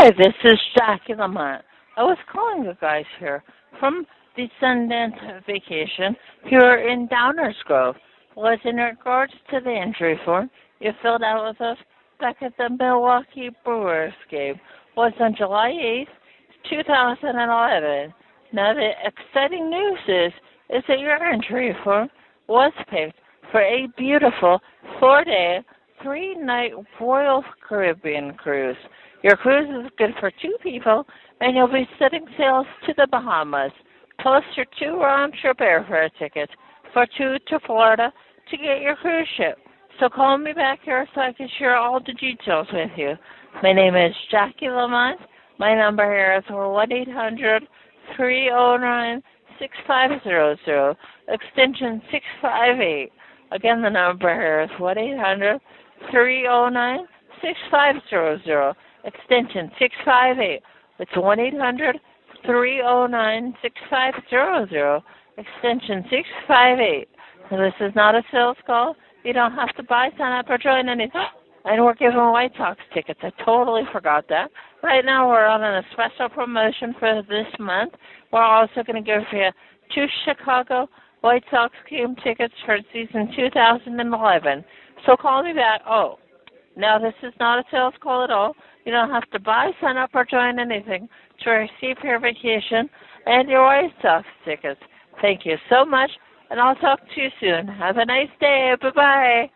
Hi, this is Jackie Lamont. I was calling you guys here from the Sundance vacation here in Downers Grove. Was in regards to the injury form you filled out with us back at the Milwaukee Brewers game. Was on July 8th, 2011. Now the exciting news is that your injury form was picked for a beautiful 4-day, 3-night Royal Caribbean cruise. Your cruise is good for 2 people, and you'll be setting sails to the Bahamas. Plus your 2 round-trip airfare tickets for 2 to Florida to get your cruise ship. So call me back here so I can share all the details with you. My name is Jackie Lamont. My number here is 1-800-309-6500, extension 658. Again, the number here is 1-800-309-6500. Extension 658. It's 1-800-309-6500, extension 658. Now, this is not a sales call. You don't have to buy, sign up, or join anything. And we're giving White Sox tickets. I totally forgot that. Right now, we're on a special promotion for this month. We're also going to give you 2 Chicago White Sox game tickets for season 2011. So call me back. Oh, now this is not a sales call at all. You don't have to buy, sign up, or join anything to receive your vacation and your White Sox tickets. Thank you so much, and I'll talk to you soon. Have a nice day. Bye-bye.